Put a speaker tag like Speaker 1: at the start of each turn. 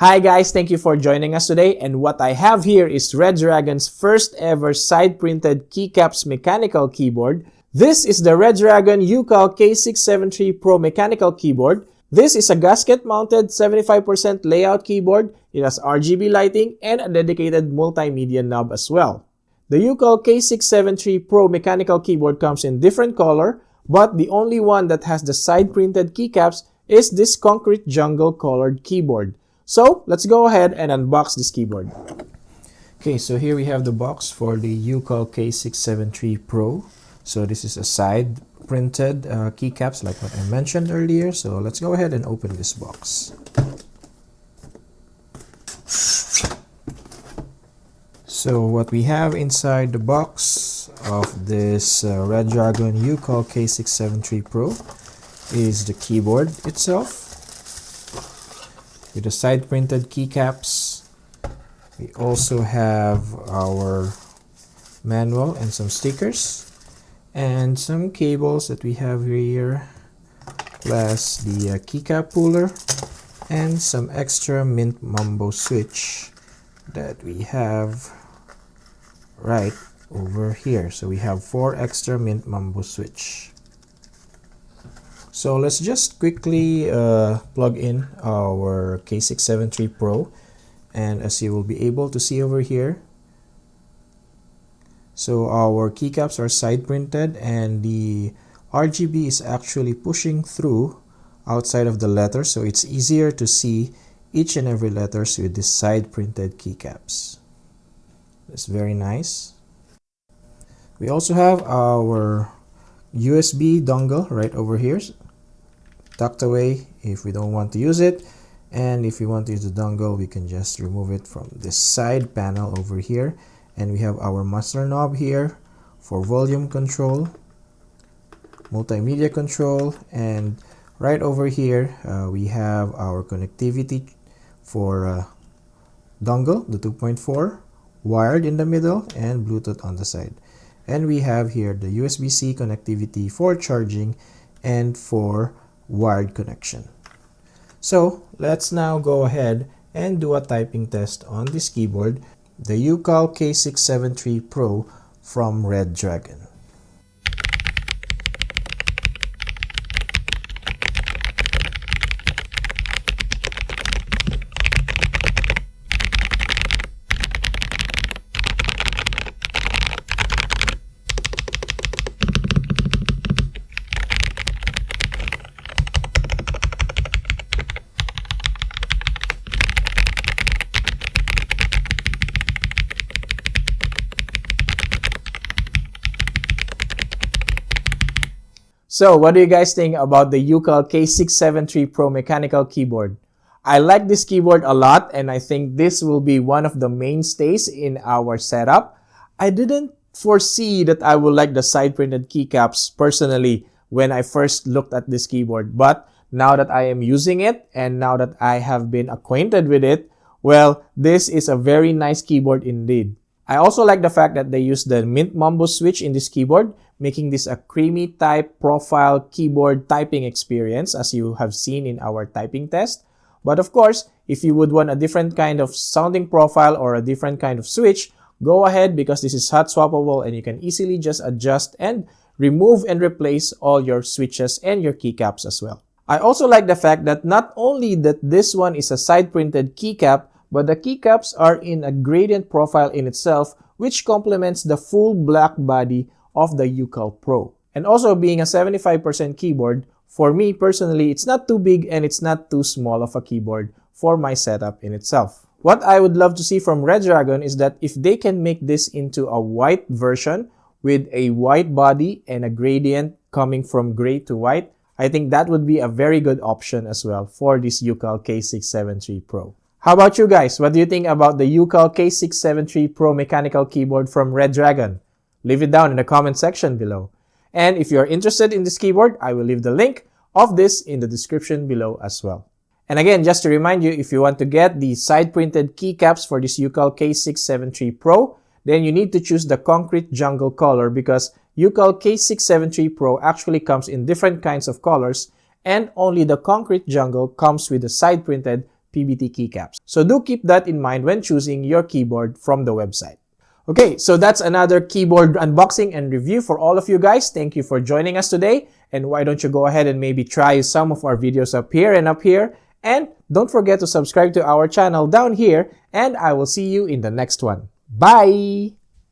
Speaker 1: Hi guys, thank you for joining us today, and what I have here is Redragon's first ever side-printed keycaps mechanical keyboard. This is the Redragon K673 Pro mechanical keyboard. This is a gasket-mounted 75% layout keyboard. It has RGB lighting and a dedicated multimedia knob as well. The K673 Pro mechanical keyboard comes in different color, but the only one that has the side-printed keycaps is this concrete jungle colored keyboard. So, let's go ahead and unbox this keyboard. Okay, so here we have the box for the K673 Pro. So this is a side printed keycaps like what I mentioned earlier. So let's go ahead and open this box. So what we have inside the box of this Redragon K673 Pro is the keyboard itself, with the side printed keycaps. We also have our manual and some stickers and some cables that we have here, plus the keycap puller and some extra Mint Mambo switch that we have right over here. So we have 4 extra Mint Mambo switch. So let's just quickly plug in our K673 Pro, and as you will be able to see over here, so our keycaps are side printed and the RGB is actually pushing through outside of the letters, so it's easier to see each and every letters with this side printed keycaps. It's very nice. We also have our USB dongle right over here, tucked away if we don't want to use it, and if we want to use the dongle, we can just remove it from this side panel over here. And we have our master knob here for volume control, multimedia control, and right over here we have our connectivity for dongle, the 2.4, wired in the middle, and Bluetooth on the side. And we have here the USB-C connectivity for charging and for wired connection. So let's now go ahead and do a typing test on this keyboard, the K673 Pro from Redragon. So, what do you guys think about the K673 Pro mechanical keyboard? I like this keyboard a lot, and I think this will be one of the mainstays in our setup. I didn't foresee that I would like the side printed keycaps personally when I first looked at this keyboard, but now that I am using it and now that I have been acquainted with it, well, this is a very nice keyboard indeed. I also like the fact that they use the Mint Mambo switch in this keyboard, making this a creamy type profile keyboard typing experience as you have seen in our typing test. But of course, if you would want a different kind of sounding profile or a different kind of switch, go ahead, because this is hot swappable and you can easily just adjust and remove and replace all your switches and your keycaps as well. I also like the fact that not only that this one is a side printed keycap, but the keycaps are in a gradient profile in itself, which complements the full black body of the Pro. And also, being a 75% keyboard, for me personally, it's not too big and it's not too small of a keyboard for my setup in itself. What I would love to see from Redragon is that if they can make this into a white version with a white body and a gradient coming from gray to white, I think that would be a very good option as well for this K673 Pro. How about you guys? What do you think about the K673 Pro mechanical keyboard from Redragon? Leave it down in the comment section below. And if you're interested in this keyboard, I will leave the link of this in the description below as well. And again, just to remind you, if you want to get the side printed keycaps for this K673 Pro, then you need to choose the concrete jungle color, because K673 Pro actually comes in different kinds of colors, and only the concrete jungle comes with the side printed PBT keycaps. So do keep that in mind when choosing your keyboard from the website. Okay, so that's another keyboard unboxing and review for all of you guys. Thank you for joining us today. And why don't you go ahead and maybe try some of our videos up here and up here. And don't forget to subscribe to our channel down here. And I will see you in the next one. Bye!